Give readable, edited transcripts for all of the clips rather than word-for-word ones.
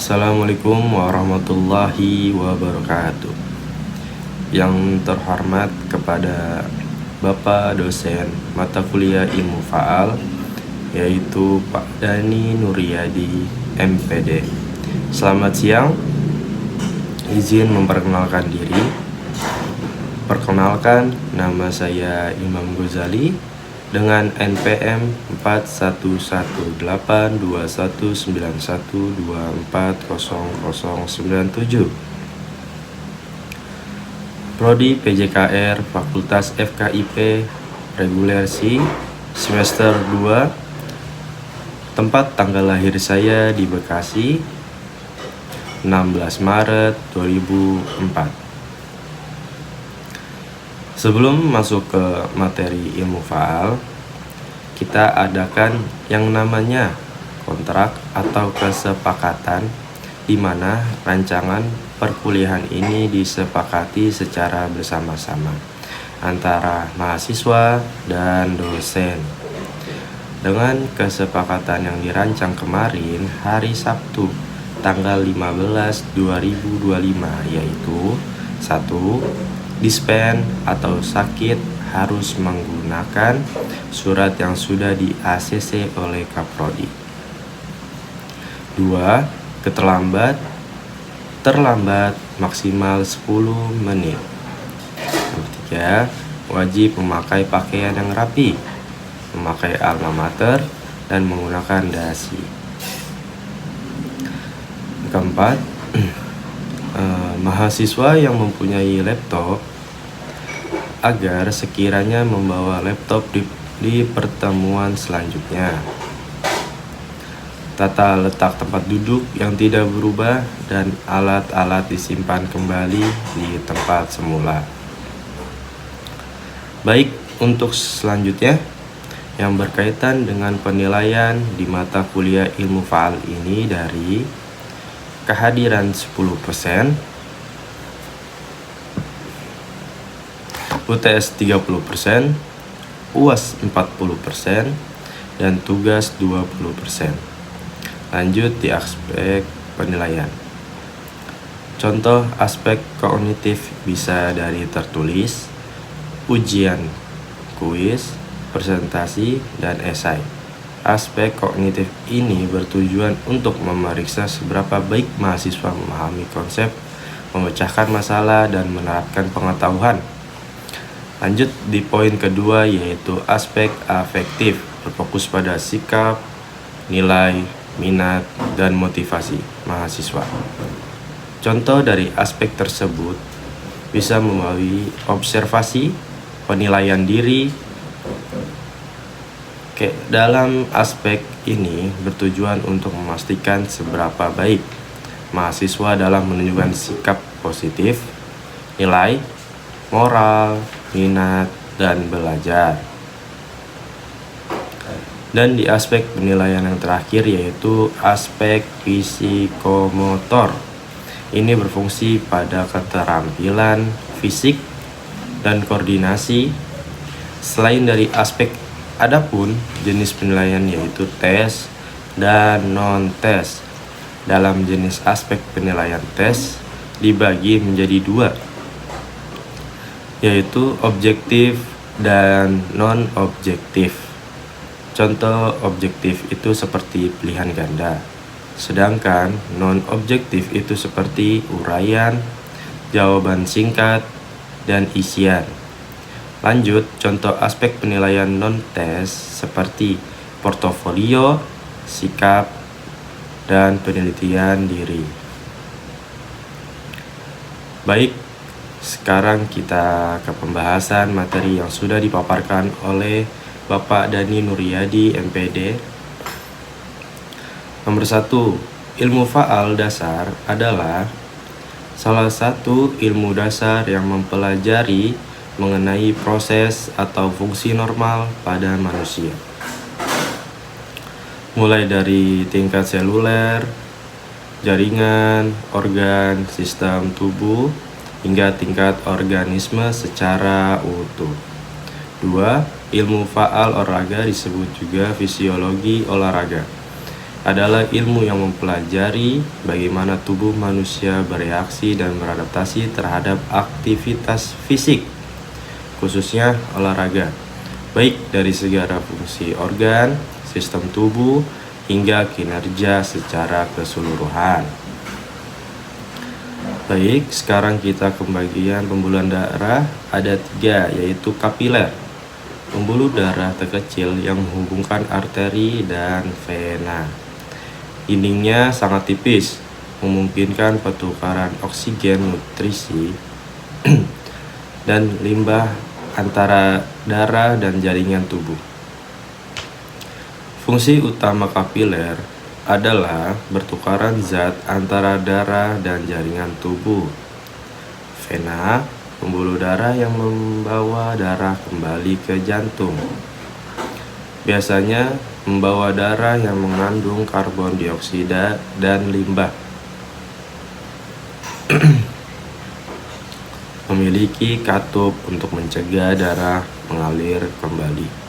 Assalamualaikum warahmatullahi wabarakatuh. Yang terhormat kepada Bapak dosen mata kuliah ilmu faal, yaitu Pak Dani Nuryadi, MPD. Selamat siang. Izin memperkenalkan diri. Perkenalkan, nama saya Imam Ghazali dengan NPM 41819191240097. Prodi PJKR Fakultas FKIP Reguler C semester 2. Tempat tanggal lahir saya di Bekasi, 16 Maret 2004. Sebelum masuk ke materi ilmu faal, kita adakan yang namanya kontrak atau kesepakatan, di mana rancangan perkuliahan ini disepakati secara bersama-sama antara mahasiswa dan dosen. Dengan kesepakatan yang dirancang kemarin hari Sabtu tanggal 15/2025, yaitu 1. Dispen atau sakit harus menggunakan surat yang sudah di ACC oleh Kaprodi. 2. Terlambat maksimal 10 menit. 3. Wajib memakai pakaian yang rapi, memakai alma mater, dan menggunakan dasi. 4. Mahasiswa yang mempunyai laptop agar sekiranya membawa laptop di pertemuan selanjutnya. Tata letak tempat duduk yang tidak berubah dan alat-alat disimpan kembali di tempat semula. Baik, untuk selanjutnya yang berkaitan dengan penilaian di mata kuliah ilmu faal ini dari kehadiran 10%, UTS 30%, UAS 40%, dan tugas 20%. Lanjut di aspek penilaian. Contoh aspek kognitif bisa dari tertulis, ujian, kuis, presentasi, dan esai. Aspek kognitif ini bertujuan untuk memeriksa seberapa baik mahasiswa memahami konsep, memecahkan masalah, dan menerapkan pengetahuan. Lanjut di poin kedua, yaitu aspek afektif, berfokus pada sikap, nilai, minat, dan motivasi mahasiswa. Contoh dari aspek tersebut bisa melalui observasi, penilaian diri. Dalam aspek ini bertujuan untuk memastikan seberapa baik mahasiswa dalam menunjukkan sikap positif, nilai, moral, minat, dan belajar. Dan di aspek penilaian yang terakhir, yaitu aspek psikomotor. Ini berfungsi pada keterampilan fisik dan koordinasi. Selain dari aspek, adapun jenis penilaian yaitu tes dan non-tes. Dalam jenis aspek penilaian tes dibagi menjadi 2, yaitu objektif dan non-objektif. Contoh objektif itu seperti pilihan ganda, sedangkan non-objektif itu seperti uraian, jawaban singkat, dan isian. Lanjut, contoh aspek penilaian non-tes seperti portofolio, sikap, dan penelitian diri. Baik, sekarang kita ke pembahasan materi yang sudah dipaparkan oleh Bapak Dani Nuryadi, MPD. Nomor 1, ilmu faal dasar adalah salah satu ilmu dasar yang mempelajari mengenai proses atau fungsi normal pada manusia, mulai dari tingkat seluler, jaringan, organ, sistem tubuh, hingga tingkat organisme secara utuh. 2. Ilmu faal olahraga disebut juga fisiologi olahraga. adalah ilmu yang mempelajari bagaimana tubuh manusia bereaksi dan beradaptasi terhadap aktivitas fisik, khususnya olahraga, baik dari segala fungsi organ, sistem tubuh, hingga kinerja secara keseluruhan. Baik, sekarang kita ke bagian pembuluhan darah. Ada 3, yaitu kapiler, pembuluh darah terkecil yang menghubungkan arteri dan vena. Dindingnya sangat tipis, memungkinkan pertukaran oksigen, nutrisi, dan limbah antara darah dan jaringan tubuh. Fungsi utama kapiler adalah bertukaran zat antara darah dan jaringan tubuh. Vena, pembuluh darah yang membawa darah kembali ke jantung. Biasanya membawa darah yang mengandung karbon dioksida dan limbah. Memiliki katup untuk mencegah darah mengalir kembali.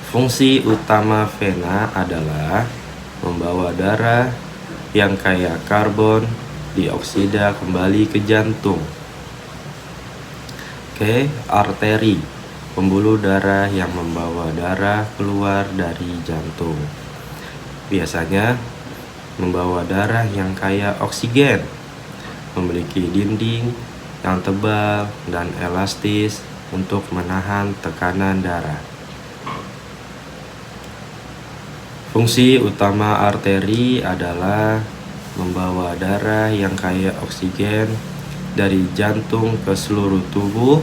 Fungsi utama vena adalah membawa darah yang kaya karbon dioksida kembali ke jantung. Arteri, pembuluh darah yang membawa darah keluar dari jantung. Biasanya membawa darah yang kaya oksigen, memiliki dinding yang tebal dan elastis untuk menahan tekanan darah. Fungsi utama arteri adalah membawa darah yang kaya oksigen dari jantung ke seluruh tubuh.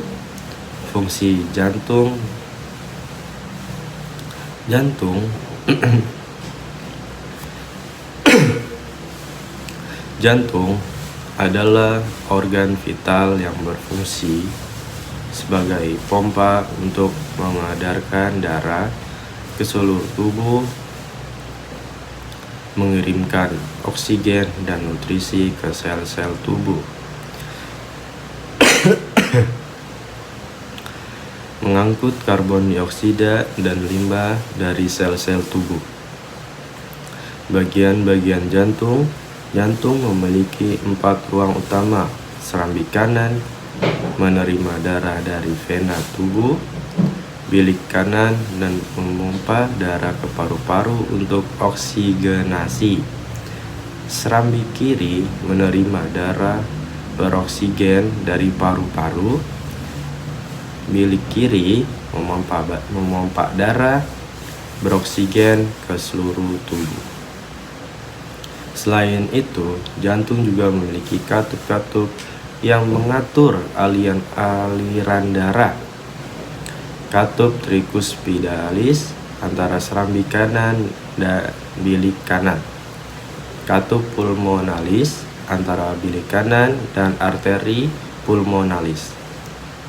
Fungsi jantung jantung adalah organ vital yang berfungsi sebagai pompa untuk mengedarkan darah ke seluruh tubuh, mengirimkan oksigen dan nutrisi ke sel-sel tubuh, mengangkut karbon dioksida dan limbah dari sel-sel tubuh. Bagian-bagian jantung memiliki 4 ruang utama. Serambi kanan menerima darah dari vena tubuh, bilik kanan dan memompa darah ke paru-paru untuk oksigenasi. Serambi kiri menerima darah beroksigen dari paru-paru. Bilik kiri memompa darah beroksigen ke seluruh tubuh. Selain itu, jantung juga memiliki katup-katup yang mengatur aliran darah. Katup tricuspidalis antara serambi kanan dan bilik kanan. Katup pulmonalis antara bilik kanan dan arteri pulmonalis.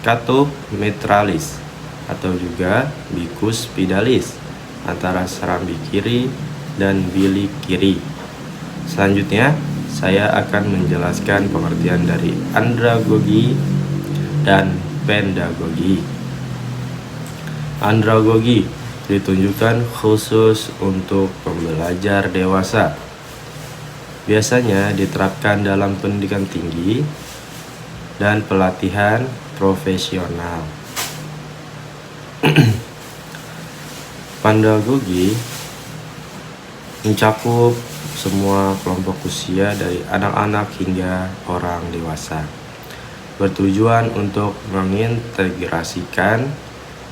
Katup mitralis atau juga bicuspidalis antara serambi kiri dan bilik kiri. Selanjutnya, saya akan menjelaskan pengertian dari andragogi dan pedagogi. Andragogi ditunjukkan khusus untuk pembelajar dewasa. Biasanya diterapkan dalam pendidikan tinggi dan pelatihan profesional. Pedagogi mencakup semua kelompok usia dari anak-anak hingga orang dewasa, bertujuan untuk mengintegrasikan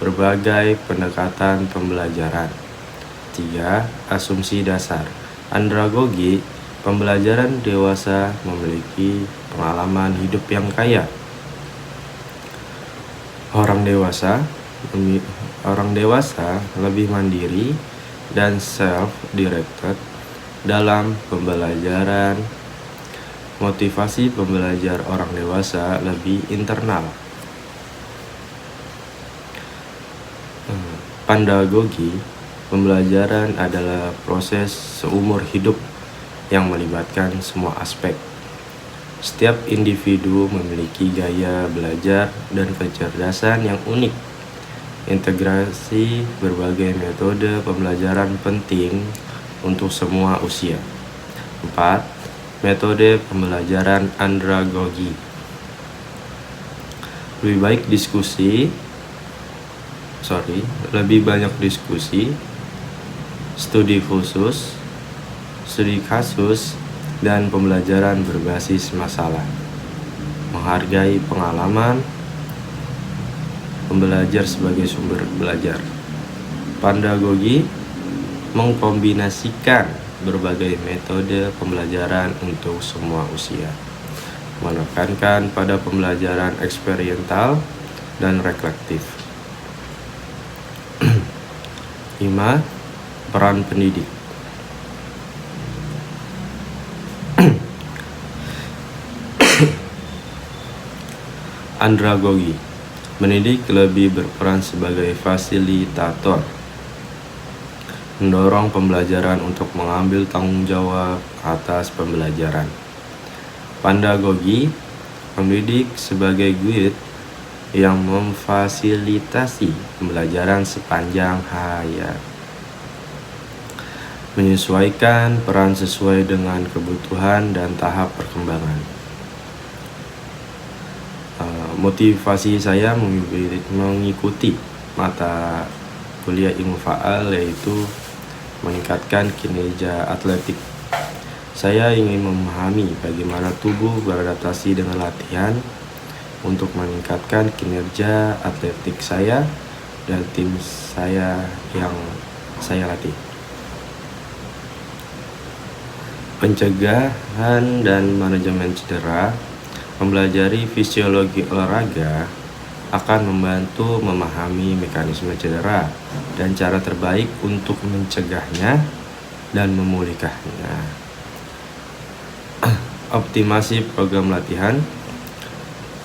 berbagai pendekatan pembelajaran. 3. Asumsi dasar. Andragogi, pembelajaran dewasa memiliki pengalaman hidup yang kaya. Orang dewasa lebih mandiri dan self-directed dalam pembelajaran. Motivasi pembelajar orang dewasa lebih internal. Pedagogi, pembelajaran adalah proses seumur hidup yang melibatkan semua aspek. Setiap individu memiliki gaya belajar dan kecerdasan yang unik. Integrasi berbagai metode pembelajaran penting untuk semua usia. 4. Metode pembelajaran andragogi. Lebih banyak diskusi, studi khusus, studi kasus, dan pembelajaran berbasis masalah. Menghargai pengalaman pembelajar sebagai sumber belajar. Pandagogi mengkombinasikan berbagai metode pembelajaran untuk semua usia, menekankan pada pembelajaran eksperimental dan reflektif. 5. Peran pendidik. Andragogi mendidik lebih berperan sebagai fasilitator, mendorong pembelajaran untuk mengambil tanggung jawab atas pembelajaran. Pandagogi mendidik sebagai guide yang memfasilitasi pembelajaran sepanjang hayat, menyesuaikan peran sesuai dengan kebutuhan dan tahap perkembangan. Motivasi saya mengikuti mata kuliah ilmu faal yaitu meningkatkan kinerja atletik. Saya ingin memahami bagaimana tubuh beradaptasi dengan latihan untuk meningkatkan kinerja atletik saya dan tim saya yang saya latih. Pencegahan dan manajemen cedera. Mempelajari fisiologi olahraga akan membantu memahami mekanisme cedera dan cara terbaik untuk mencegahnya dan memulihkannya. Optimasi program latihan.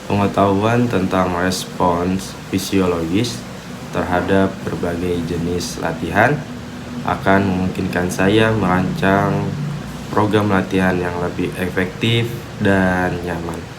Pengetahuan tentang respons fisiologis terhadap berbagai jenis latihan akan memungkinkan saya merancang program latihan yang lebih efektif dan nyaman.